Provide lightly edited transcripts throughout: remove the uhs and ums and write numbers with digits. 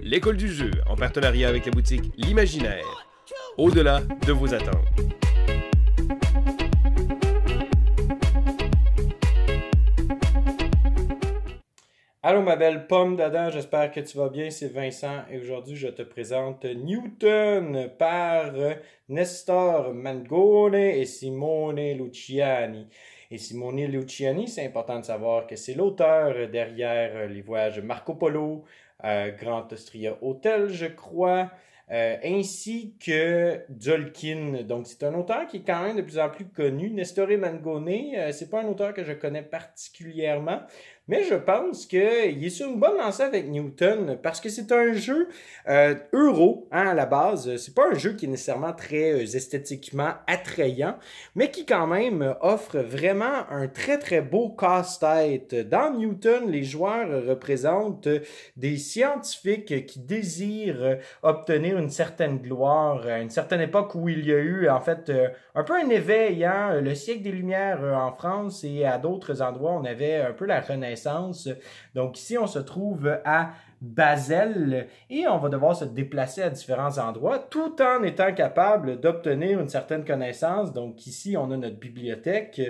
l'école du jeu, en partenariat avec la boutique L'Imaginaire. Au-delà de vos attentes. Allô ma belle pomme d'Adam, j'espère que tu vas bien, c'est Vincent et aujourd'hui je te présente Newton par Nestor Mangone et Simone Luciani. Et Simone Luciani, c'est important de savoir que c'est l'auteur derrière les voyages Marco Polo, Grand Austria Hotel je crois, ainsi que Tzolk'in. Donc c'est un auteur qui est quand même de plus en plus connu. Nestor Mangone, c'est pas un auteur que je connais particulièrement, mais je pense qu'il est sur une bonne lancée avec Newton parce que c'est un jeu euro à la base. C'est pas un jeu qui est nécessairement très esthétiquement attrayant, mais qui quand même offre vraiment un très très beau casse-tête. Dans Newton, les joueurs représentent des scientifiques qui désirent obtenir une certaine gloire à une certaine époque où il y a eu en fait un peu un éveil, hein? Le siècle des Lumières en France et à d'autres endroits, on avait un peu la Renaissance. Donc ici, on se trouve à Basel et on va devoir se déplacer à différents endroits tout en étant capable d'obtenir une certaine connaissance. Donc ici, on a notre bibliothèque.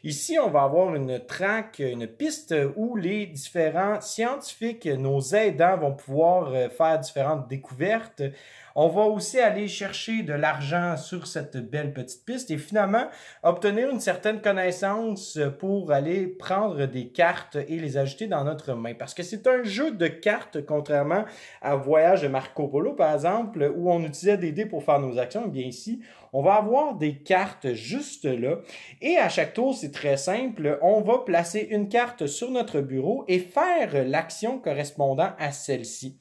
Ici, on va avoir une track, une piste où les différents scientifiques, nos aidants, vont pouvoir faire différentes découvertes. On va aussi aller chercher de l'argent sur cette belle petite piste et finalement obtenir une certaine connaissance pour aller prendre des cartes et les ajouter dans notre main. Parce que c'est un jeu de cartes, contrairement à Voyage de Marco Polo, par exemple, où on utilisait des dés pour faire nos actions. Eh bien ici, on va avoir des cartes juste là. Et à chaque tour, c'est très simple. On va placer une carte sur notre bureau et faire l'action correspondant à celle-ci.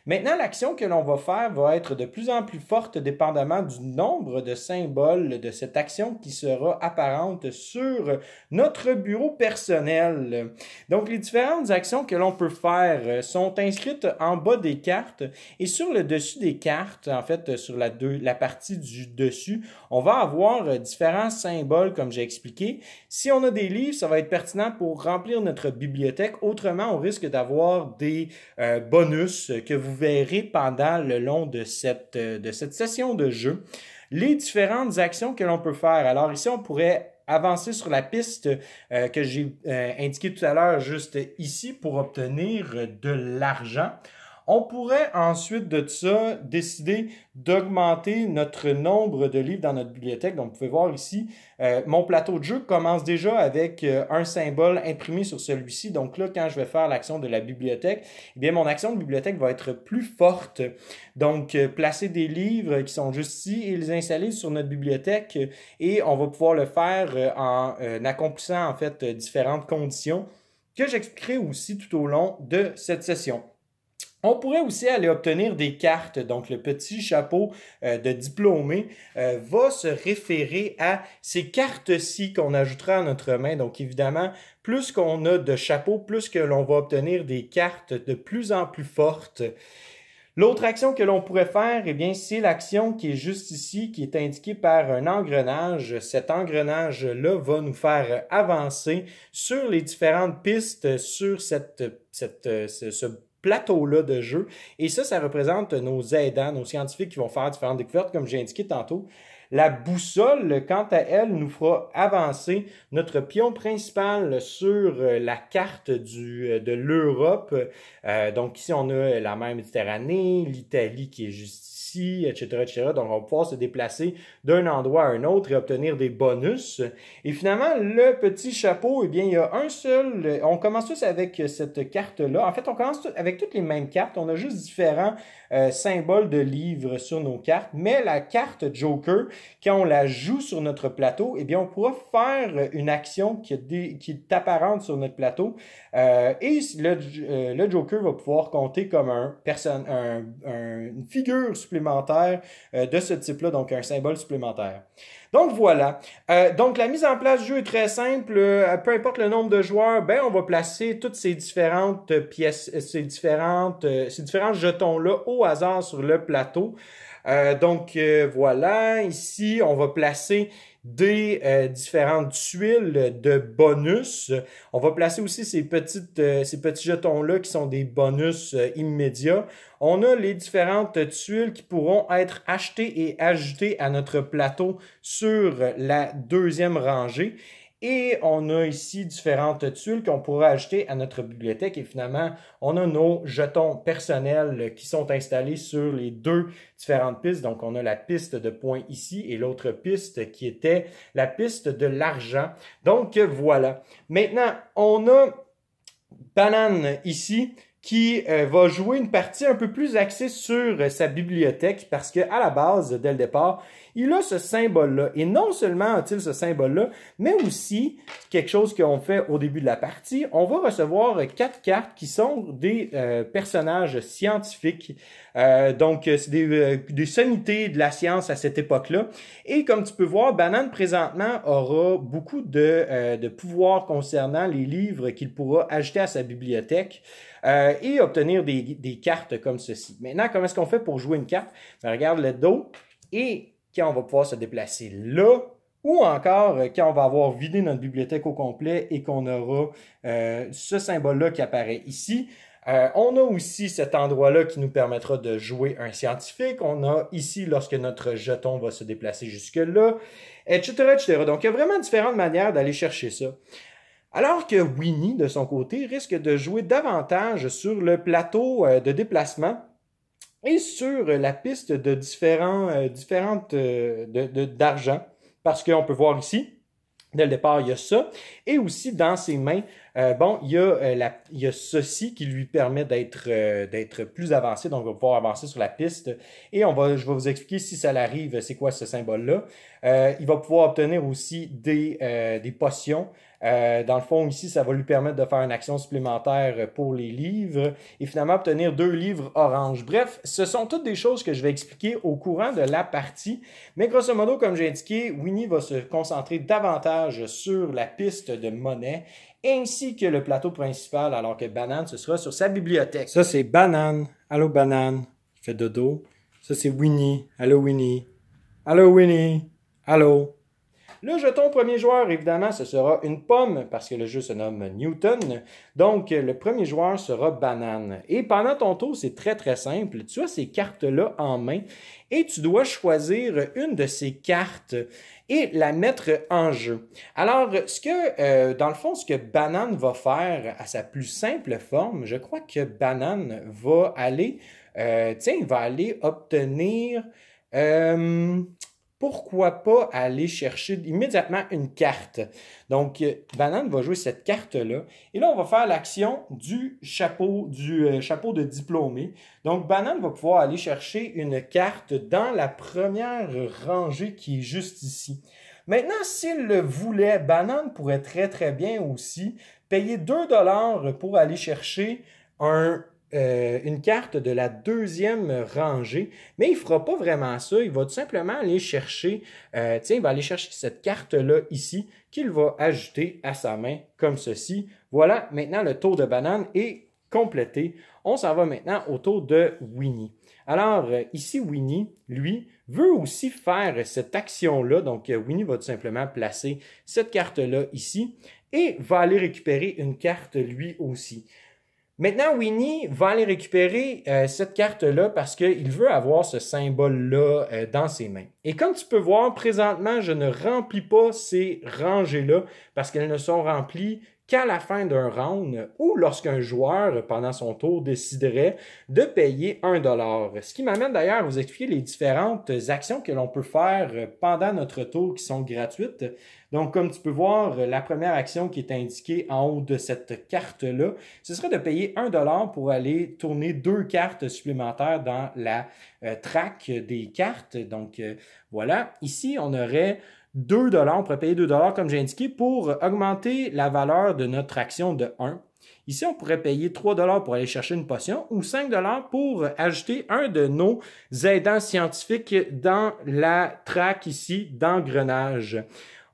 Maintenant, l'action que l'on va faire va être de plus en plus forte dépendamment du nombre de symboles de cette action qui sera apparente sur notre bureau personnel. Donc, les différentes actions que l'on peut faire sont inscrites en bas des cartes et sur le dessus des cartes, en fait, sur la partie du dessus, on va avoir différents symboles comme j'ai expliqué. Si on a des livres, ça va être pertinent pour remplir notre bibliothèque. Autrement, on risque d'avoir des bonus que vous verrez pendant le long de cette session de jeu. Les différentes actions que l'on peut faire. Alors ici, on pourrait avancer sur la piste que j'ai indiquée tout à l'heure, juste ici, pour obtenir de l'argent. On pourrait ensuite de ça décider d'augmenter notre nombre de livres dans notre bibliothèque. Donc, vous pouvez voir ici, mon plateau de jeu commence déjà avec un symbole imprimé sur celui-ci. Donc là, quand je vais faire l'action de la bibliothèque, eh bien, mon action de bibliothèque va être plus forte. Donc, placer des livres qui sont juste ici et les installer sur notre bibliothèque et on va pouvoir le faire en accomplissant en fait différentes conditions que j'expliquerai aussi tout au long de cette session. On pourrait aussi aller obtenir des cartes. Donc, le petit chapeau de diplômé va se référer à ces cartes-ci qu'on ajoutera à notre main. Donc, évidemment, plus qu'on a de chapeaux, plus que l'on va obtenir des cartes de plus en plus fortes. L'autre action que l'on pourrait faire, eh bien, c'est l'action qui est juste ici, qui est indiquée par un engrenage. Cet engrenage-là va nous faire avancer sur les différentes pistes sur ce plateau-là de jeu. Et ça représente nos aidants, nos scientifiques qui vont faire différentes découvertes, comme j'ai indiqué tantôt. La boussole, quant à elle, nous fera avancer notre pion principal sur la carte de l'Europe. Donc ici, on a la mer Méditerranée, l'Italie qui est juste ici, etc., etc. Donc, on va pouvoir se déplacer d'un endroit à un autre et obtenir des bonus. Et finalement, le petit chapeau, eh bien, il y a un seul... On commence tous avec cette carte-là. En fait, on commence avec toutes les mêmes cartes. On a juste différents symboles de livres sur nos cartes. Mais la carte Joker, quand on la joue sur notre plateau, eh bien, on pourra faire une action qui est apparente sur notre plateau. Et le Joker va pouvoir compter comme une figure supplémentaire de ce type-là, donc un symbole supplémentaire. Donc voilà. Donc la mise en place du jeu est très simple. Peu importe le nombre de joueurs, ben on va placer toutes ces différentes pièces, ces différents jetons-là au hasard sur le plateau. Donc voilà, ici on va placer des différentes tuiles de bonus. On va placer aussi ces petits jetons-là qui sont des bonus immédiats. On a les différentes tuiles qui pourront être achetées et ajoutées à notre plateau sur la deuxième rangée. Et on a ici différentes tuiles qu'on pourra ajouter à notre bibliothèque. Et finalement, on a nos jetons personnels qui sont installés sur les deux différentes pistes. Donc, on a la piste de points ici et l'autre piste qui était la piste de l'argent. Donc, voilà. Maintenant, on a Banane ici qui va jouer une partie un peu plus axée sur sa bibliothèque parce qu'à la base, dès le départ, il a ce symbole-là. Et non seulement a-t-il ce symbole-là, mais aussi quelque chose qu'on fait au début de la partie, on va recevoir 4 cartes qui sont des personnages scientifiques. Donc, c'est des sommités de la science à cette époque-là. Et comme tu peux voir, Banane présentement aura beaucoup de pouvoirs concernant les livres qu'il pourra ajouter à sa bibliothèque. Et obtenir des cartes comme ceci. Maintenant, comment est-ce qu'on fait pour jouer une carte? On regarde le dos et quand on va pouvoir se déplacer là, ou encore quand on va avoir vidé notre bibliothèque au complet et qu'on aura ce symbole-là qui apparaît ici. On a aussi cet endroit-là qui nous permettra de jouer un scientifique. On a ici lorsque notre jeton va se déplacer jusque-là, etc., etc. Donc, il y a vraiment différentes manières d'aller chercher ça. Alors que Winnie, de son côté, risque de jouer davantage sur le plateau de déplacement et sur la piste de d'argent. Parce qu'on peut voir ici, dès le départ, il y a ça. Et aussi, dans ses mains, il y a ceci qui lui permet d'être plus avancé. Donc, on va pouvoir avancer sur la piste. Et je vais vous expliquer si ça l'arrive, c'est quoi ce symbole-là. Il va pouvoir obtenir aussi des potions. Dans le fond, ici, ça va lui permettre de faire une action supplémentaire pour les livres et finalement obtenir 2 livres orange. Bref, ce sont toutes des choses que je vais expliquer au courant de la partie. Mais grosso modo, comme j'ai indiqué, Winnie va se concentrer davantage sur la piste de monnaie ainsi que le plateau principal, alors que Banane, ce sera sur sa bibliothèque. Ça, c'est Banane. Allô, Banane. Il fait dodo. Ça, c'est Winnie. Allô, Winnie. Allô, Winnie. Allô. Le jeton premier joueur, évidemment, ce sera une pomme parce que le jeu se nomme Newton. Donc, le premier joueur sera Banane. Et pendant ton tour, c'est très, très simple. Tu as ces cartes-là en main et tu dois choisir une de ces cartes et la mettre en jeu. Alors, dans le fond, ce que Banane va faire à sa plus simple forme, je crois que Banane va aller, il va aller obtenir... pourquoi pas aller chercher immédiatement une carte? Donc, Banane va jouer cette carte-là. Et là, on va faire l'action du chapeau de diplômé. Donc, Banane va pouvoir aller chercher une carte dans la première rangée qui est juste ici. Maintenant, s'il le voulait, Banane pourrait très, très bien aussi payer 2 $ pour aller chercher une carte de la deuxième rangée, mais il ne fera pas vraiment ça. Il va tout simplement aller chercher, il va aller chercher cette carte-là ici, qu'il va ajouter à sa main comme ceci. Voilà, maintenant le tour de Banane est complété. On s'en va maintenant au tour de Winnie. Alors, ici, Winnie, lui, veut aussi faire cette action-là. Donc, Winnie va tout simplement placer cette carte-là ici et va aller récupérer une carte lui aussi. Maintenant, Winnie va aller récupérer cette carte-là parce qu'il veut avoir ce symbole-là dans ses mains. Et comme tu peux voir, présentement, je ne remplis pas ces rangées-là parce qu'elles ne sont remplies qu'à la fin d'un round ou lorsqu'un joueur, pendant son tour, déciderait de payer 1 $. Ce qui m'amène d'ailleurs à vous expliquer les différentes actions que l'on peut faire pendant notre tour qui sont gratuites. Donc, comme tu peux voir, la première action qui est indiquée en haut de cette carte-là, ce serait de payer 1 $ pour aller tourner 2 cartes supplémentaires dans la track des cartes. Donc, voilà. Ici, on aurait 2 $, on pourrait payer 2 $ comme j'ai indiqué pour augmenter la valeur de notre action de 1. Ici, on pourrait payer 3 $ pour aller chercher une potion ou 5 $ pour ajouter un de nos aidants scientifiques dans la track ici d'engrenage.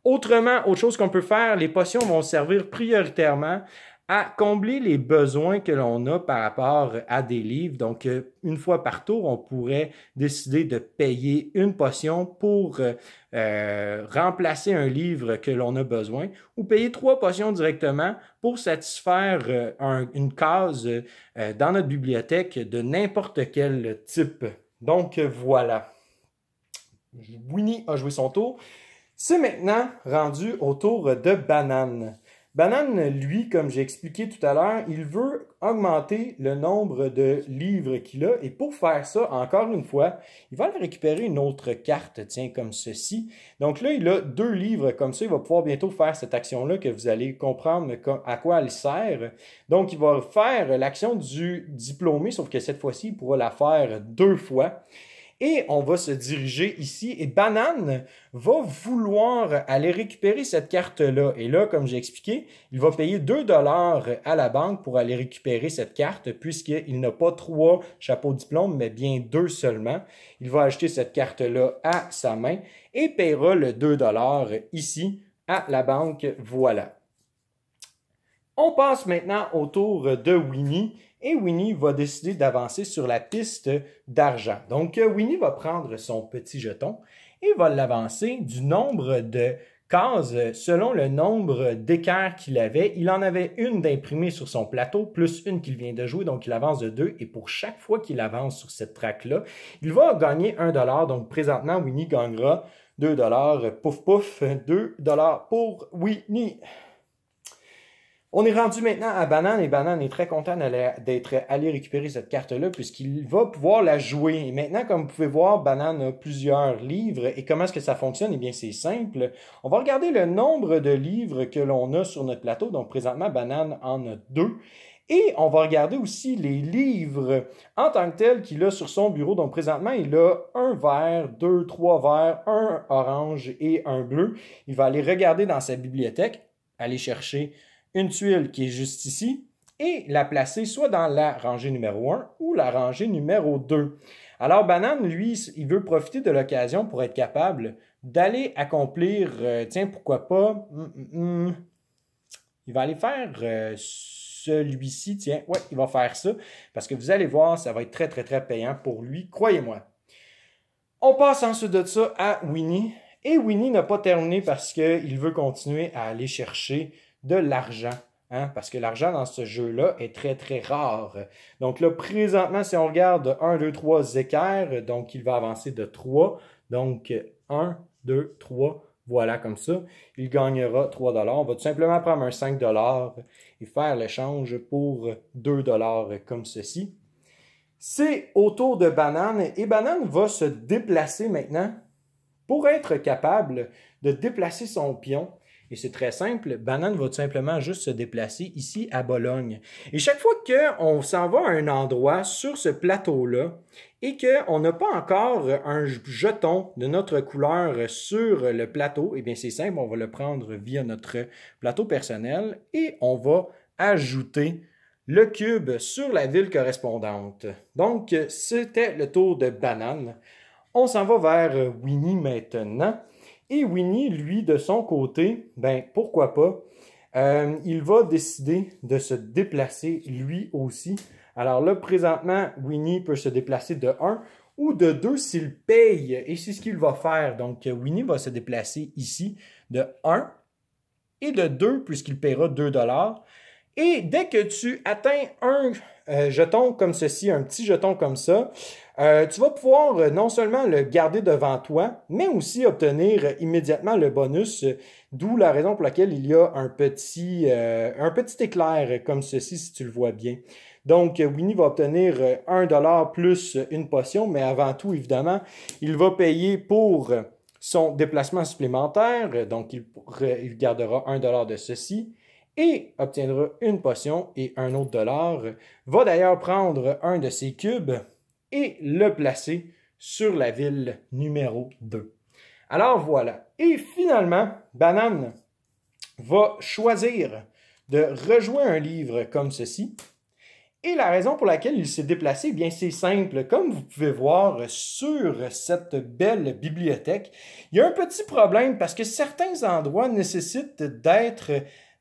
Autrement, autre chose qu'on peut faire, les potions vont servir prioritairement à combler les besoins que l'on a par rapport à des livres. Donc, une fois par tour, on pourrait décider de payer une potion pour remplacer un livre que l'on a besoin ou payer 3 potions directement pour satisfaire une case dans notre bibliothèque de n'importe quel type. Donc, voilà. Winnie a joué son tour. C'est maintenant rendu au tour de Banane. Banane, lui, comme j'ai expliqué tout à l'heure, il veut augmenter le nombre de livres qu'il a. Et pour faire ça, encore une fois, il va aller récupérer une autre carte, tiens, comme ceci. Donc là, il a 2 livres comme ça. Il va pouvoir bientôt faire cette action-là que vous allez comprendre à quoi elle sert. Donc, il va faire l'action du diplômé, sauf que cette fois-ci, il pourra la faire 2 fois. Et on va se diriger ici et Banane va vouloir aller récupérer cette carte-là. Et là, comme j'ai expliqué, il va payer 2 $ à la banque pour aller récupérer cette carte puisqu'il n'a pas 3 chapeaux diplômes, mais bien 2 seulement. Il va acheter cette carte-là à sa main et paiera le 2 $ ici à la banque. Voilà. On passe maintenant au tour de Winnie. Et Winnie va décider d'avancer sur la piste d'argent. Donc, Winnie va prendre son petit jeton et va l'avancer du nombre de cases selon le nombre d'équerres qu'il avait. Il en avait une d'imprimée sur son plateau, plus une qu'il vient de jouer, donc il avance de 2. Et pour chaque fois qu'il avance sur cette track-là, il va gagner 1 $. Donc, présentement, Winnie gagnera 2 $. Pouf, pouf, 2 $ pour Winnie. On est rendu maintenant à Banane et Banane est très content d'être allé récupérer cette carte-là puisqu'il va pouvoir la jouer. Et maintenant, comme vous pouvez voir, Banane a plusieurs livres. Et comment est-ce que ça fonctionne? Eh bien, c'est simple. On va regarder le nombre de livres que l'on a sur notre plateau. Donc, présentement, Banane en a 2. Et on va regarder aussi les livres en tant que tels qu'il a sur son bureau. Donc, présentement, il a un vert, 2, 3 verts, un orange et un bleu. Il va aller regarder dans sa bibliothèque, aller chercher une tuile qui est juste ici et la placer soit dans la rangée numéro 1 ou la rangée numéro 2. Alors, Banane, lui, il veut profiter de l'occasion pour être capable d'aller accomplir, tiens, pourquoi pas, il va aller faire celui-ci, tiens, ouais, il va faire ça, parce que vous allez voir, ça va être très, très, très payant pour lui, croyez-moi. On passe ensuite de ça à Winnie, et Winnie n'a pas terminé parce qu'il veut continuer à aller chercher de l'argent, hein, parce que l'argent dans ce jeu-là est très, très rare. Donc là, présentement, si on regarde 1, 2, 3 équerres, donc il va avancer de 3. Donc 1, 2, 3, voilà comme ça. Il gagnera 3 $. On va tout simplement prendre un 5 $ et faire l'échange pour 2 $ comme ceci. C'est au tour de Banane et Banane va se déplacer maintenant pour être capable de déplacer son pion. Et c'est très simple, Banane va tout simplement juste se déplacer ici à Bologne. Et chaque fois qu'on s'en va à un endroit sur ce plateau-là et qu'on n'a pas encore un jeton de notre couleur sur le plateau, eh bien c'est simple, on va le prendre via notre plateau personnel et on va ajouter le cube sur la ville correspondante. Donc, c'était le tour de Banane. On s'en va vers Winnie maintenant. Et Winnie, lui, de son côté, ben pourquoi pas, il va décider de se déplacer lui aussi. Alors là, présentement, Winnie peut se déplacer de 1 ou de 2 s'il paye. Et c'est ce qu'il va faire. Donc, Winnie va se déplacer ici de 1 et de 2 puisqu'il paiera 2 $. Et dès que tu atteins un jeton comme ceci, un petit jeton comme ça, tu vas pouvoir non seulement le garder devant toi, mais aussi obtenir immédiatement le bonus, d'où la raison pour laquelle il y a un petit éclair comme ceci, si tu le vois bien. Donc, Winnie va obtenir 1 $ plus une potion, mais avant tout, évidemment, il va payer pour son déplacement supplémentaire, donc il gardera 1 $ de ceci. Et obtiendra une potion et un autre dollar. Va d'ailleurs prendre un de ses cubes et le placer sur la ville numéro 2. Alors voilà. Et finalement, Banane va choisir de rejouer un livre comme ceci. Et la raison pour laquelle il s'est déplacé, eh bien c'est simple. Comme vous pouvez voir sur cette belle bibliothèque, il y a un petit problème parce que certains endroits nécessitent d'être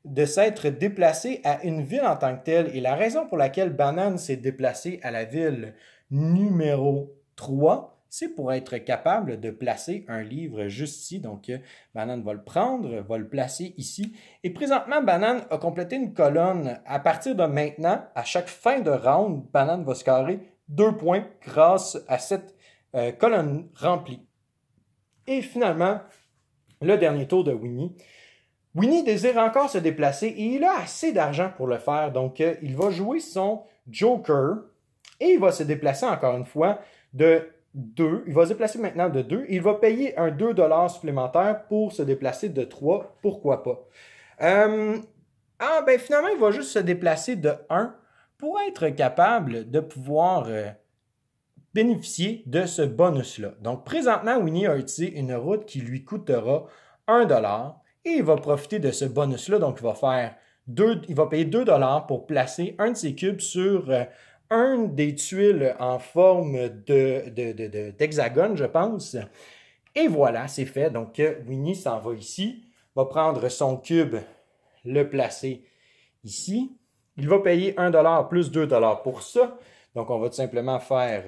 de s'être déplacé à une ville en tant que telle. Et la raison pour laquelle Banane s'est déplacé à la ville numéro 3, c'est pour être capable de placer un livre juste ici. Donc, Banane va le prendre, va le placer ici. Et présentement, Banane a complété une colonne. À partir de maintenant, à chaque fin de round, Banane va scorer 2 points grâce à cette colonne remplie. Et finalement, le dernier tour de Winnie. Winnie désire encore se déplacer et il a assez d'argent pour le faire. Donc, il va jouer son Joker et il va se déplacer encore une fois de 2. Il va se déplacer maintenant de 2. Il va payer un 2 $ supplémentaire pour se déplacer de 3. Pourquoi pas? Finalement, il va juste se déplacer de 1 pour être capable de pouvoir bénéficier de ce bonus-là. Donc, présentement, Winnie a utilisé une route qui lui coûtera 1 $ et il va profiter de ce bonus-là. Donc, il va payer 2 $ pour placer un de ses cubes sur un des tuiles en forme d'hexagone, je pense. Et voilà, c'est fait. Donc, Winnie s'en va ici, va prendre son cube, le placer ici. Il va payer 1 $ plus 2 $ pour ça. Donc, on va tout simplement faire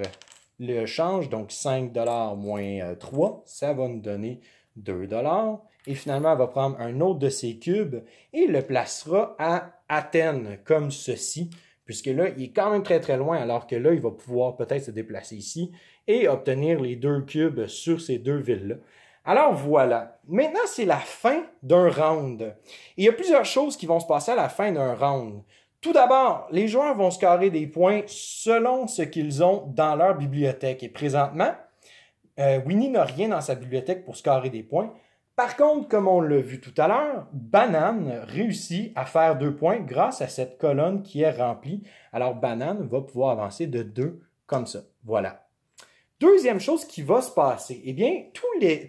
le change. Donc, 5 $ moins 3, ça va nous donner 2 $. Et finalement, elle va prendre un autre de ses cubes et le placera à Athènes, comme ceci. Puisque là, il est quand même très très loin, alors que là, il va pouvoir peut-être se déplacer ici et obtenir les 2 cubes sur ces 2 villes-là. Alors voilà, maintenant c'est la fin d'un round. Et il y a plusieurs choses qui vont se passer à la fin d'un round. Tout d'abord, les joueurs vont scorer des points selon ce qu'ils ont dans leur bibliothèque. Et présentement, Winnie n'a rien dans sa bibliothèque pour scorer des points. Par contre, comme on l'a vu tout à l'heure, Banane réussit à faire 2 points grâce à cette colonne qui est remplie. Alors, Banane va pouvoir avancer de 2 comme ça. Voilà. Deuxième chose qui va se passer, eh bien,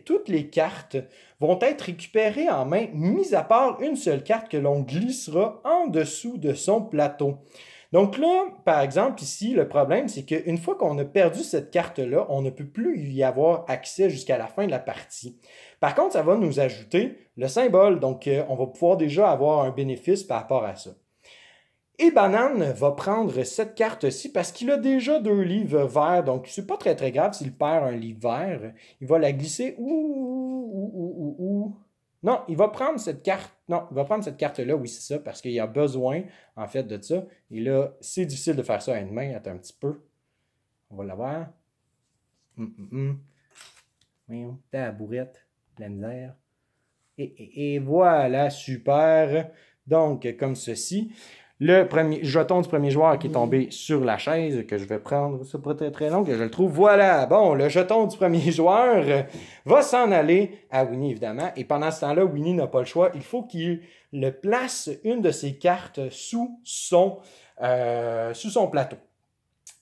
toutes les cartes vont être récupérées en main, mis à part une seule carte que l'on glissera en dessous de son plateau. Donc là, par exemple, ici, le problème, c'est qu'une fois qu'on a perdu cette carte-là, on ne peut plus y avoir accès jusqu'à la fin de la partie. Par contre, ça va nous ajouter le symbole, donc on va pouvoir déjà avoir un bénéfice par rapport à ça. Et Banane va prendre cette carte-ci parce qu'il a déjà 2 livres verts, donc c'est pas très très grave s'il perd un livre vert. Il va la glisser Non, il va prendre cette carte. Non, il va prendre cette carte-là, oui, c'est ça, parce qu'il a besoin, en fait, de ça. Et là, c'est difficile de faire ça à une main. Attends un petit peu. On va l'avoir. Voyons, ta bourrette, la misère. Et voilà, super. Donc, comme ceci. Le jeton du premier joueur qui est tombé sur la chaise, que je vais prendre, c'est pas très très long, que je le trouve. Voilà, bon, le jeton du premier joueur va s'en aller à Winnie, évidemment. Et pendant ce temps-là, Winnie n'a pas le choix. Il faut qu'il le place une de ses cartes sous son plateau.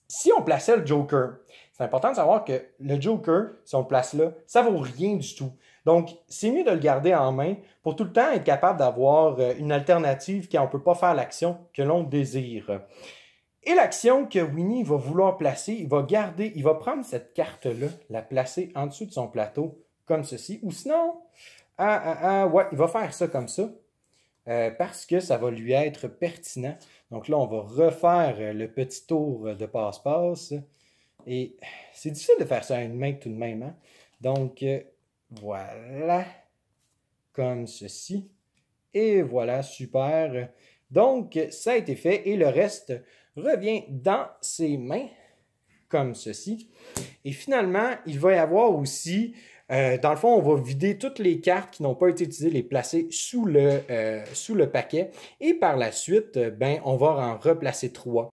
Si on plaçait le Joker, c'est important de savoir que le Joker, si on le place là, ça vaut rien du tout. Donc, c'est mieux de le garder en main pour tout le temps être capable d'avoir une alternative quand on ne peut pas faire l'action que l'on désire. Et l'action que Winnie va vouloir placer, il va prendre cette carte-là, la placer en dessous de son plateau, comme ceci. Ou sinon, ouais, il va faire ça comme ça, parce que ça va lui être pertinent. Donc là, on va refaire le petit tour de passe-passe. Et c'est difficile de faire ça à une main tout de même. Hein? Donc, voilà, comme ceci. Et voilà, super. Donc, ça a été fait et le reste revient dans ses mains, comme ceci. Et finalement, il va y avoir aussi, dans le fond, on va vider toutes les cartes qui n'ont pas été utilisées, les placer sous le paquet. Et par la suite, on va en replacer 3.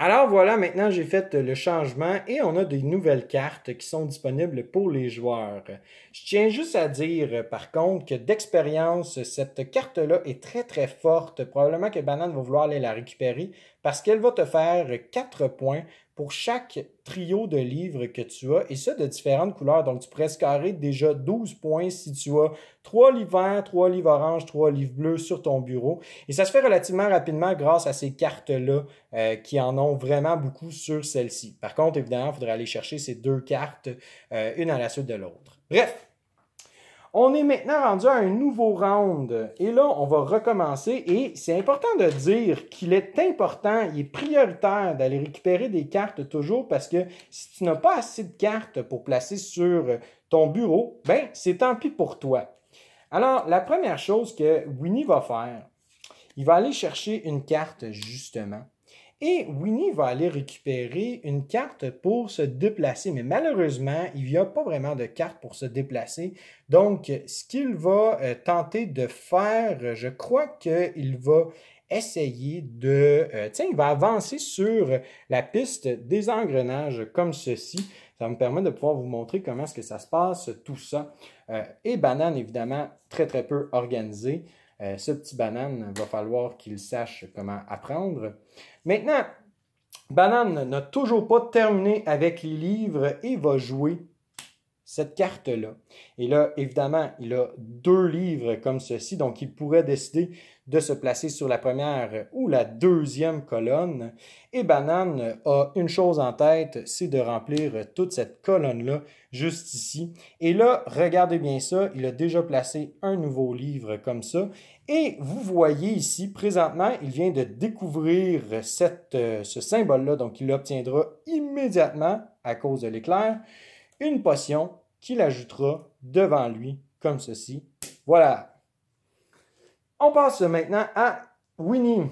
Alors voilà, maintenant j'ai fait le changement et on a des nouvelles cartes qui sont disponibles pour les joueurs. Je tiens juste à dire par contre que d'expérience, cette carte-là est très très forte. Probablement que Banane va vouloir aller la récupérer parce qu'elle va te faire 4 points pour chaque trio de livres que tu as, et ça de différentes couleurs. Donc, tu pourrais scorer déjà 12 points si tu as 3 livres verts, 3 livres oranges, 3 livres bleus sur ton bureau. Et ça se fait relativement rapidement grâce à ces cartes-là qui en ont vraiment beaucoup sur celle-ci. Par contre, évidemment, il faudrait aller chercher ces 2 cartes, une à la suite de l'autre. Bref, On est maintenant rendu à un nouveau round. Et là, on va recommencer. Et c'est important de dire qu'il est important, il est prioritaire d'aller récupérer des cartes toujours parce que si tu n'as pas assez de cartes pour placer sur ton bureau, ben c'est tant pis pour toi. Alors, la première chose que Winnie va faire, il va aller chercher une carte justement. Et Winnie va aller récupérer une carte pour se déplacer. Mais malheureusement, il n'y a pas vraiment de carte pour se déplacer. Donc, ce qu'il va tenter de faire, je crois qu'il va essayer de... il va avancer sur la piste des engrenages comme ceci. Ça va me permet de pouvoir vous montrer comment est-ce que ça se passe, tout ça. Et Banane, évidemment, très très peu organisé. Ce petit Banane, il va falloir qu'il sache comment apprendre. Maintenant, Banane n'a toujours pas terminé avec les livres et va jouer cette carte-là. Et là, évidemment, il a 2 livres comme ceci, donc il pourrait décider de se placer sur la première ou la deuxième colonne. Et Banane a une chose en tête, c'est de remplir toute cette colonne-là juste ici. Et là, regardez bien ça, il a déjà placé un nouveau livre comme ça. Et vous voyez ici, présentement, il vient de découvrir ce symbole-là, donc il l'obtiendra immédiatement à cause de l'éclair. Une potion qu'il ajoutera devant lui, comme ceci. Voilà. On passe maintenant à Winnie.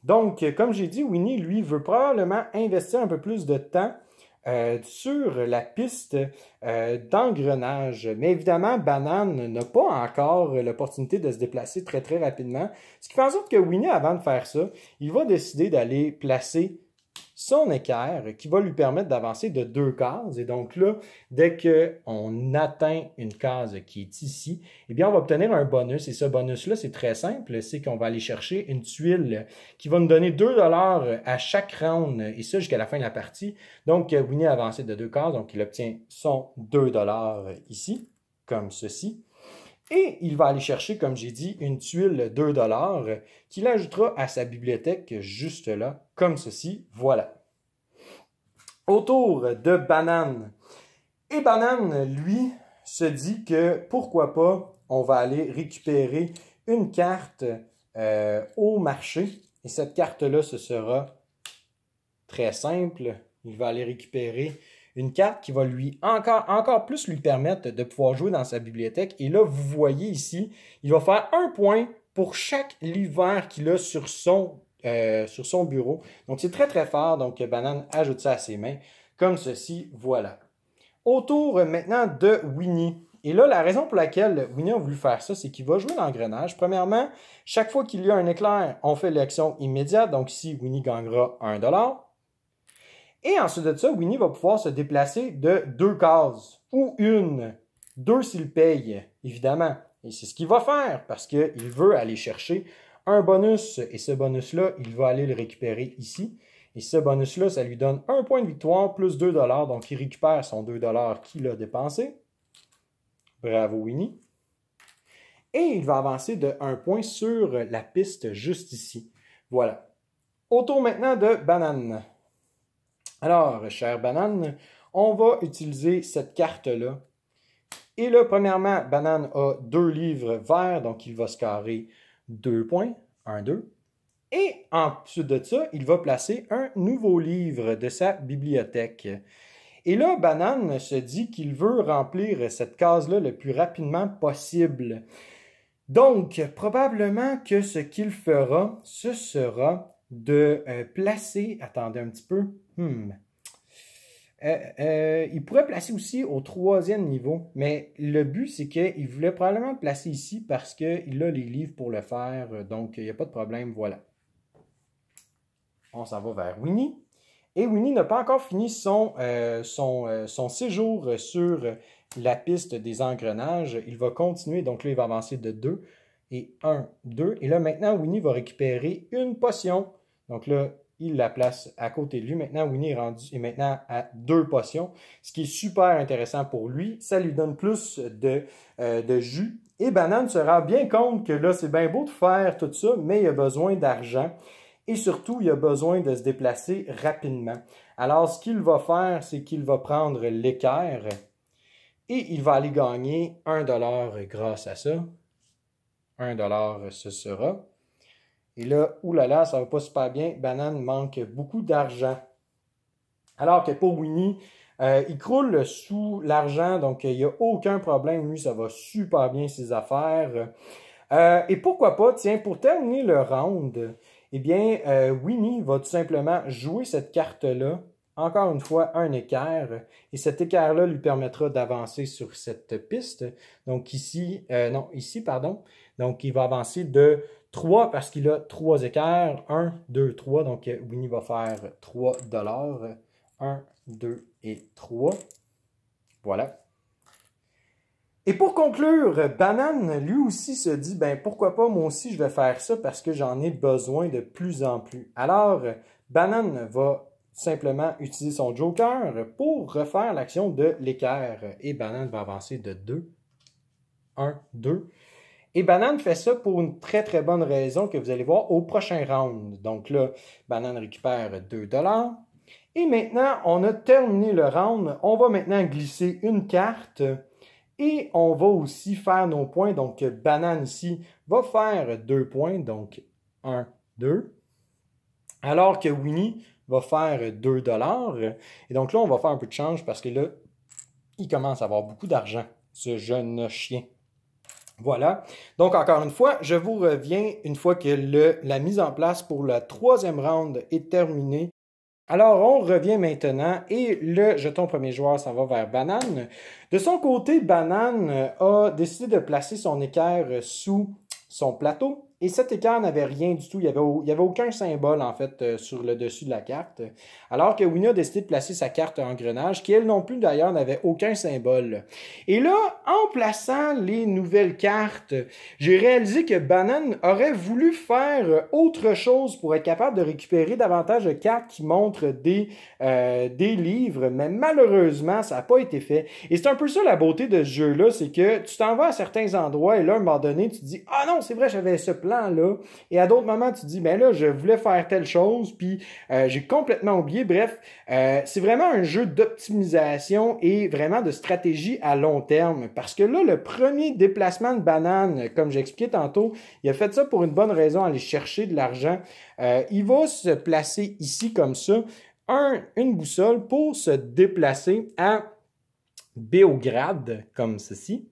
Donc, comme j'ai dit, Winnie, lui, veut probablement investir un peu plus de temps sur la piste d'engrenage. Mais évidemment, Banane n'a pas encore l'opportunité de se déplacer très, très rapidement. Ce qui fait en sorte que Winnie, avant de faire ça, il va décider d'aller placer son équerre qui va lui permettre d'avancer de 2 cases. Et donc là, dès qu'on atteint une case qui est ici, eh bien, on va obtenir un bonus. Et ce bonus-là, c'est très simple. C'est qu'on va aller chercher une tuile qui va nous donner 2 $ à chaque round. Et ça, jusqu'à la fin de la partie. Donc, Winnie a avancé de 2 cases. Donc, il obtient son 2 $ ici, comme ceci. Et il va aller chercher, comme j'ai dit, une tuile 2 $ qu'il ajoutera à sa bibliothèque juste là, comme ceci. Voilà. Autour de Banane. Et Banane, lui, se dit que pourquoi pas, on va aller récupérer une carte au marché. Et cette carte-là, ce sera très simple. Il va aller récupérer une carte qui va lui encore plus lui permettre de pouvoir jouer dans sa bibliothèque. Et là, vous voyez ici, il va faire 1 point pour chaque livre qu'il a sur son bureau. Donc, c'est très, très fort. Donc, Banane ajoute ça à ses mains, comme ceci. Voilà. Autour maintenant de Winnie. Et là, la raison pour laquelle Winnie a voulu faire ça, c'est qu'il va jouer l'engrenage. Premièrement, chaque fois qu'il y a un éclair, on fait l'action immédiate. Donc, ici, Winnie gagnera 1 $. Et ensuite de ça, Winnie va pouvoir se déplacer de 2 cases, ou 1, 2 s'il paye, évidemment. Et c'est ce qu'il va faire, parce qu'il veut aller chercher un bonus, et ce bonus-là, il va aller le récupérer ici. Et ce bonus-là, ça lui donne 1 point de victoire plus 2 $, donc il récupère son 2 $ qu'il a dépensé. Bravo Winnie. Et il va avancer de 1 point sur la piste juste ici. Voilà. Au tour maintenant de Banane. Alors, chère Banane, on va utiliser cette carte-là. Et là, premièrement, Banane a 2 livres verts, donc il va scorer 2 points. 1, 2. Et ensuite de ça, il va placer un nouveau livre de sa bibliothèque. Et là, Banane se dit qu'il veut remplir cette case-là le plus rapidement possible. Donc, probablement que ce qu'il fera, ce sera de placer... Attendez un petit peu. Il pourrait placer aussi au 3e niveau, mais le but, c'est qu'il voulait probablement le placer ici parce qu'il a les livres pour le faire, donc il n'y a pas de problème, voilà. On s'en va vers Winnie. Et Winnie n'a pas encore fini son séjour sur la piste des engrenages. Il va continuer, donc là, il va avancer de 2 et 1, 2. Et là, maintenant, Winnie va récupérer une potion. Donc là, il la place à côté de lui. Maintenant, Winnie est maintenant à 2 potions, ce qui est super intéressant pour lui. Ça lui donne plus de jus. Et Banane se rend bien compte que là, c'est bien beau de faire tout ça, mais il a besoin d'argent. Et surtout, il a besoin de se déplacer rapidement. Alors, ce qu'il va faire, c'est qu'il va prendre l'équerre Et il va aller gagner 1 $ grâce à ça. 1 $ ce sera. Et là, oulala, ça va pas super bien. Banane manque beaucoup d'argent. Alors que pour Winnie, il croule sous l'argent, donc il n'y a aucun problème. Lui, ça va super bien ses affaires. Et pourquoi pas, tiens, pour terminer le round, eh bien, Winnie va tout simplement jouer cette carte-là. Encore une fois, un équerre. Et cet équerre-là lui permettra d'avancer sur cette piste. Donc ici, non, ici, pardon. Donc, il va avancer de 3 parce qu'il a 3 équerres. 1, 2, 3. Donc, Winnie va faire 3 $. 1, 2 et 3. Voilà. Et pour conclure, Banane, lui aussi, se dit, ben pourquoi pas, moi aussi, je vais faire ça parce que j'en ai besoin de plus en plus. Alors, Banane va simplement utiliser son joker pour refaire l'action de l'équerre. Et Banane va avancer de 2. 1, 2. Et Banane fait ça pour une très très bonne raison que vous allez voir au prochain round. Donc là, Banane récupère 2 $. Et maintenant, on a terminé le round. On va maintenant glisser une carte. Et on va aussi faire nos points. Donc, Banane ici va faire 2 points. Donc, 1, 2. Alors que Winnie va faire 2 $. Et donc là, on va faire un peu de change parce que là, il commence à avoir beaucoup d'argent, ce jeune chien. Voilà. Donc, encore une fois, je vous reviens une fois que la mise en place pour le 3e round est terminée. Alors, on revient maintenant et le jeton premier joueur s'en va vers Banane. De son côté, Banane a décidé de placer son équerre sous son plateau. Et cet équerre n'avait rien du tout. Il n'y avait aucun symbole, en fait, sur le dessus de la carte. Alors que Winnie a décidé de placer sa carte engrenage, qui, elle non plus, d'ailleurs, n'avait aucun symbole. Et là, en plaçant les nouvelles cartes, j'ai réalisé que Banane aurait voulu faire autre chose pour être capable de récupérer davantage de cartes qui montrent des livres. Mais malheureusement, ça n'a pas été fait. Et c'est un peu ça la beauté de ce jeu-là, c'est que tu t'en vas à certains endroits et là, à un moment donné, tu te dis « Ah non, c'est vrai, j'avais ce plan-là. » Et à d'autres moments, tu te dis « Ben là, je voulais faire telle chose, puis j'ai complètement oublié. » Bref, c'est vraiment un jeu d'optimisation et vraiment de stratégie à long terme. Parce que là, le premier déplacement de Banane, comme j'expliquais tantôt, il a fait ça pour une bonne raison, aller chercher de l'argent. Il va se placer ici comme ça, une boussole pour se déplacer à Béograd, comme ceci.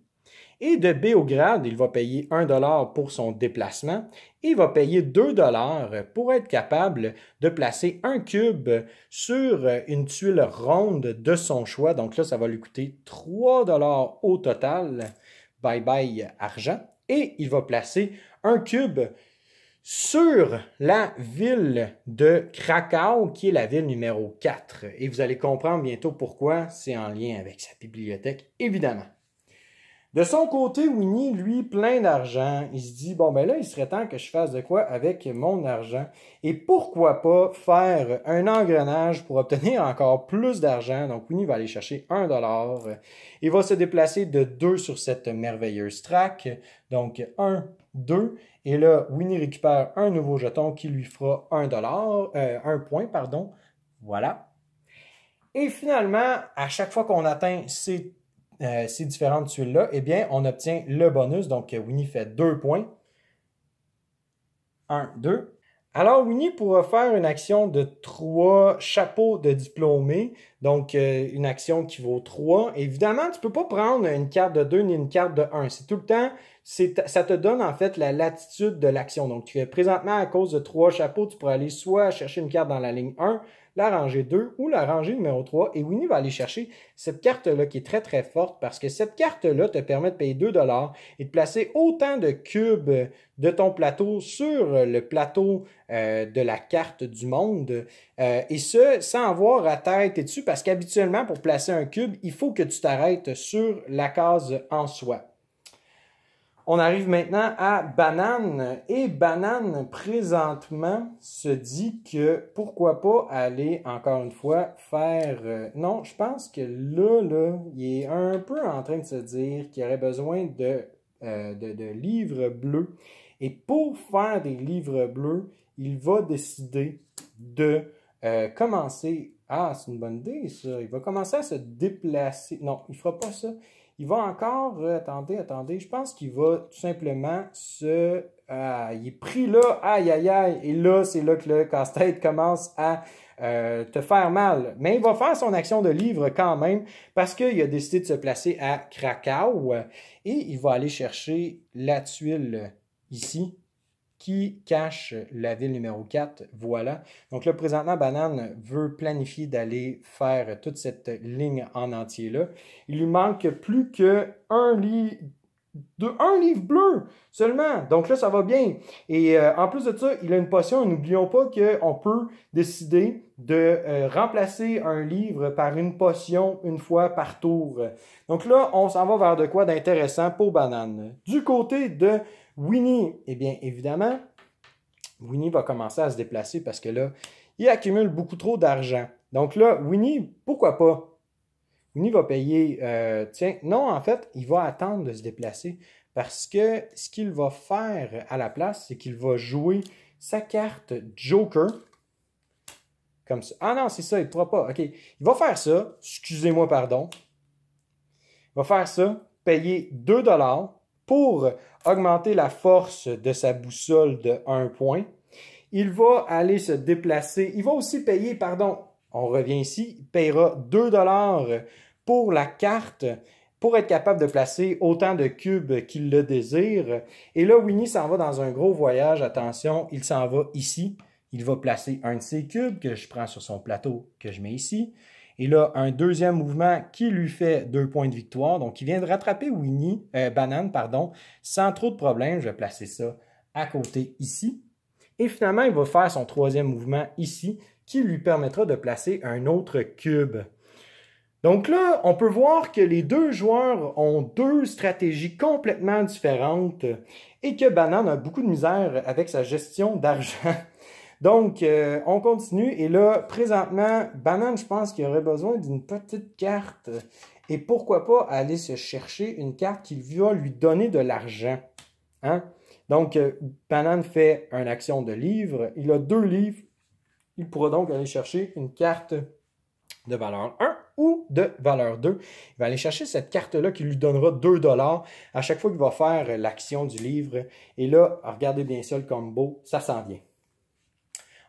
Et de Béograd, il va payer 1 $ pour son déplacement et il va payer 2 $ pour être capable de placer un cube sur une tuile ronde de son choix. Donc là, ça va lui coûter 3 $ au total. Bye bye argent. Et il va placer un cube sur la ville de Krakau, qui est la ville numéro 4. Et vous allez comprendre bientôt pourquoi c'est en lien avec sa bibliothèque, évidemment. De son côté, Winnie, lui, plein d'argent, il se dit, bon, ben là, il serait temps que je fasse de quoi avec mon argent. Et pourquoi pas faire un engrenage pour obtenir encore plus d'argent. Donc, Winnie va aller chercher 1 $. Il va se déplacer de 2 sur cette merveilleuse track. Donc, 1, 2. Et là, Winnie récupère un nouveau jeton qui lui fera 1 point, pardon. Voilà. Et finalement, à chaque fois qu'on atteint ces différentes tuiles-là, eh bien, on obtient le bonus. Donc, Winnie fait 2 points. 1, 2. Alors, Winnie pourra faire une action de 3 chapeaux de diplômé. Donc, une action qui vaut 3. Évidemment, tu ne peux pas prendre une carte de 2 ni une carte de 1. C'est tout le temps, ça te donne en fait la latitude de l'action. Donc, présentement, à cause de 3 chapeaux, tu pourrais aller soit chercher une carte dans la ligne 1, la rangée 2 ou la rangée numéro 3. Et Winnie va aller chercher cette carte-là qui est très très forte parce que cette carte-là te permet de payer 2 $ et de placer autant de cubes de ton plateau sur le plateau de la carte du monde. Et ce, sans avoir à t'arrêter dessus parce qu'habituellement, pour placer un cube, il faut que tu t'arrêtes sur la case en soi. On arrive maintenant à Banane. Et Banane, présentement, se dit que pourquoi pas aller, encore une fois, faire... non, je pense que là, il est un peu en train de se dire qu'il aurait besoin de livres bleus. Et pour faire des livres bleus, il va décider de commencer... Ah, c'est une bonne idée, ça. Il va commencer à se déplacer. Non, il ne fera pas ça. il va encore... attendez, je pense qu'il va tout simplement se... il est pris là, aïe, aïe, aïe. Et là, c'est là que le casse-tête commence à te faire mal. Mais il va faire son action de livre quand même parce qu'il a décidé de se placer à Krakow et il va aller chercher la tuile ici qui cache la ville numéro 4. Voilà. Donc là, présentement, Banane veut planifier d'aller faire toute cette ligne en entier là. Il lui manque plus qu'un livre bleu seulement. Donc là, ça va bien. Et en plus de ça, il a une potion. N'oublions pas qu'on peut décider de remplacer un livre par une potion une fois par tour. Donc là, on s'en va vers de quoi d'intéressant pour Banane. Du côté de Winnie, eh bien, évidemment, Winnie va commencer à se déplacer parce que là, il accumule beaucoup trop d'argent. Donc là, Winnie, pourquoi pas? Winnie va payer... tiens, non, en fait, il va attendre de se déplacer parce que ce qu'il va faire à la place, c'est qu'il va jouer sa carte Joker. Comme ça. Ah non, c'est ça, il ne pourra pas. OK, il va faire ça. Excusez-moi, pardon. Il va faire ça, payer 2 $ pour augmenter la force de sa boussole de 1 point. Il va aller se déplacer. Il va aussi payer, pardon, on revient ici, il payera 2 $ pour la carte pour être capable de placer autant de cubes qu'il le désire. Et là, Winnie s'en va dans un gros voyage. Attention, il s'en va ici. Il va placer un de ses cubes que je prends sur son plateau, que je mets ici. Et là, un deuxième mouvement qui lui fait 2 points de victoire. Donc, il vient de rattraper Banane, sans trop de problème. Je vais placer ça à côté ici. Et finalement, il va faire son troisième mouvement ici, qui lui permettra de placer un autre cube. Donc là, on peut voir que les deux joueurs ont deux stratégies complètement différentes et que Banane a beaucoup de misère avec sa gestion d'argent. Donc, on continue. Et là, présentement, Banane, je pense qu'il aurait besoin d'une petite carte. Et pourquoi pas aller se chercher une carte qui va lui donner de l'argent. Hein? Donc, Banane fait une action de livre. Il a 2 livres. Il pourra donc aller chercher une carte de valeur 1 ou de valeur 2. Il va aller chercher cette carte-là qui lui donnera 2 $ à chaque fois qu'il va faire l'action du livre. Et là, regardez bien ça, le combo, ça s'en vient.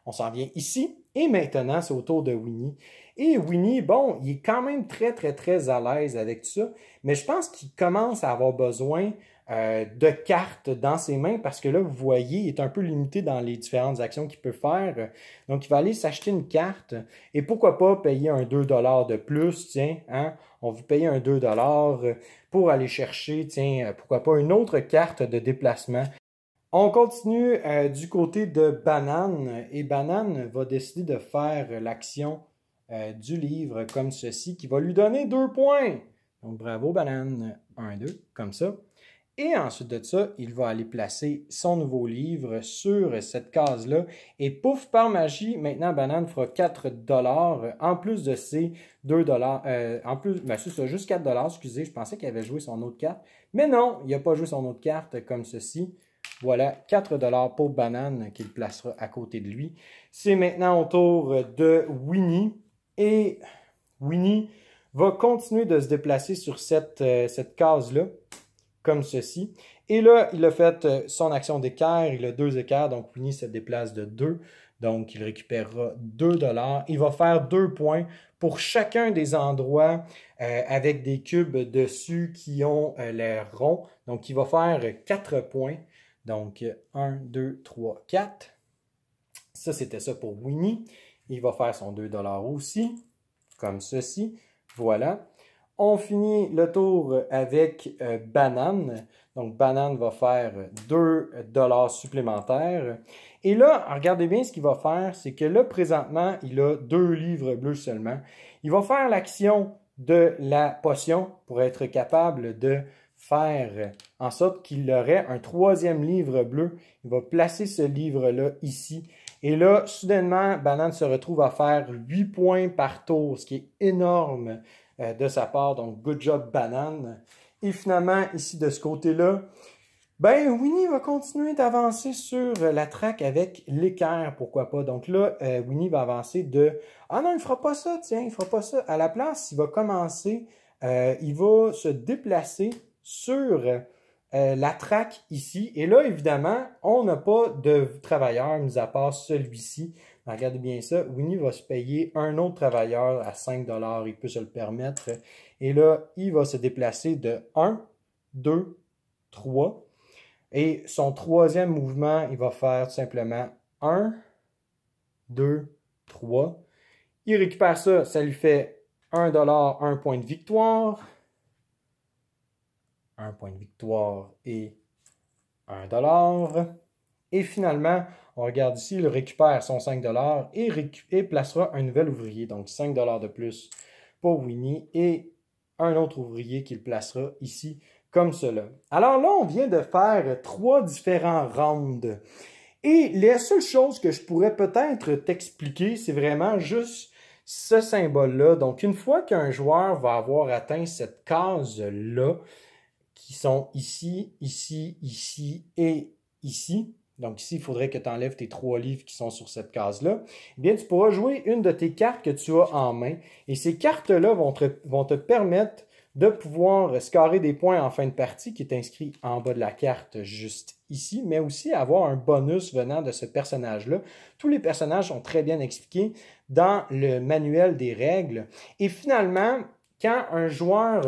On s'en vient ici. Et maintenant, c'est au tour de Winnie. Et Winnie, bon, il est quand même très, très, très à l'aise avec tout ça. Mais je pense qu'il commence à avoir besoin de cartes dans ses mains parce que là, vous voyez, il est un peu limité dans les différentes actions qu'il peut faire. Donc, il va aller s'acheter une carte. Et pourquoi pas payer un 2 $ de plus, tiens, hein? On veut payer un 2 $ pour aller chercher, tiens, pourquoi pas une autre carte de déplacement. On continue du côté de Banane et Banane va décider de faire l'action du livre comme ceci qui va lui donner 2 points. Donc bravo Banane, 1, 2, comme ça. Et ensuite de ça, il va aller placer son nouveau livre sur cette case-là. Et pouf, par magie, maintenant Banane fera 4 $ en plus de ses 2 $. En plus, ben, c'est juste 4 $, excusez, je pensais qu'il avait joué son autre carte. Mais non, il n'a pas joué son autre carte comme ceci. Voilà, 4 $ pour Banane qu'il placera à côté de lui. C'est maintenant au tour de Winnie. Et Winnie va continuer de se déplacer sur cette case-là, comme ceci. Et là, il a fait son action d'équerre. Il a 2 équerres, donc Winnie se déplace de 2. Donc, il récupérera 2 $. Il va faire 2 points pour chacun des endroits avec des cubes dessus qui ont l'air rond. Donc, il va faire 4 points. Donc, 1, 2, 3, 4. Ça, c'était ça pour Winnie. Il va faire son 2 $ aussi, comme ceci. Voilà. On finit le tour avec Banane. Donc, Banane va faire 2 $ supplémentaires. Et là, regardez bien ce qu'il va faire. C'est que là, présentement, il a 2 livres bleus seulement. Il va faire l'action de la potion pour être capable de faire en sorte qu'il aurait un 3e livre bleu. Il va placer ce livre-là ici. Et là, soudainement, Banane se retrouve à faire 8 points par tour, ce qui est énorme de sa part. Donc, good job, Banane. Et finalement, ici, de ce côté-là, ben, Winnie va continuer d'avancer sur la track avec l'équerre, pourquoi pas. Donc là, Winnie va avancer de... Ah non, il ne fera pas ça, tiens, il ne fera pas ça. À la place, il va commencer il va se déplacer sur la track ici. Et là, évidemment, on n'a pas de travailleur, mis à part celui-ci. Regardez bien ça. Winnie va se payer un autre travailleur à 5 $. Il peut se le permettre. Et là, il va se déplacer de 1, 2, 3. Et son troisième mouvement, il va faire tout simplement 1, 2, 3. Il récupère ça. Ça lui fait 1 $, 1 point de victoire. 1 point de victoire et 1 $. Et finalement, on regarde ici, il récupère son 5 $ et placera un nouvel ouvrier. Donc 5 $ de plus pour Winnie et un autre ouvrier qu'il placera ici comme cela. Alors là, on vient de faire 3 différents rounds. Et la seule chose que je pourrais peut-être t'expliquer, c'est vraiment juste ce symbole-là. Donc une fois qu'un joueur va avoir atteint cette case-là, qui sont ici, ici, ici et ici. Donc ici, il faudrait que tu enlèves tes 3 livres qui sont sur cette case-là. Eh bien, tu pourras jouer une de tes cartes que tu as en main. Et ces cartes-là vont te permettre de pouvoir scorer des points en fin de partie, qui est inscrit en bas de la carte juste ici, mais aussi avoir un bonus venant de ce personnage-là. Tous les personnages sont très bien expliqués dans le manuel des règles. Et finalement, quand un joueur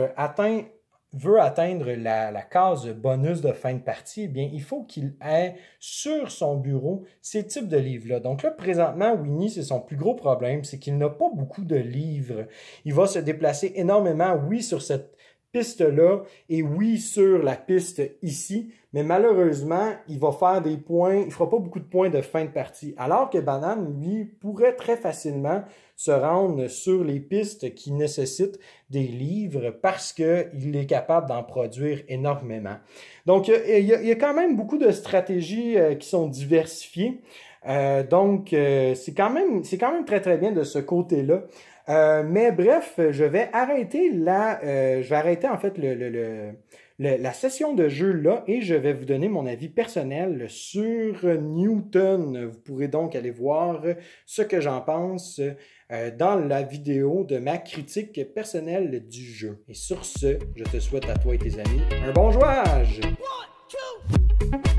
veut atteindre la case bonus de fin de partie, eh bien, il faut qu'il ait sur son bureau ces types de livres-là. Donc là, présentement, Winnie, c'est son plus gros problème, c'est qu'il n'a pas beaucoup de livres. Il va se déplacer énormément, oui, sur cette piste-là et oui, sur la piste ici, mais malheureusement, il va faire des points, il ne fera pas beaucoup de points de fin de partie. Alors que Banane, lui, pourrait très facilement se rendre sur les pistes qui nécessitent des livres parce qu'il est capable d'en produire énormément. Donc, il y a quand même beaucoup de stratégies qui sont diversifiées. Donc, c'est quand même très, très bien de ce côté-là. Mais bref, je vais arrêter en fait la session de jeu là et je vais vous donner mon avis personnel sur Newton. Vous pourrez donc aller voir ce que j'en pense dans la vidéo de ma critique personnelle du jeu. Et sur ce, je te souhaite à toi et tes amis un bon jouage! 1, 2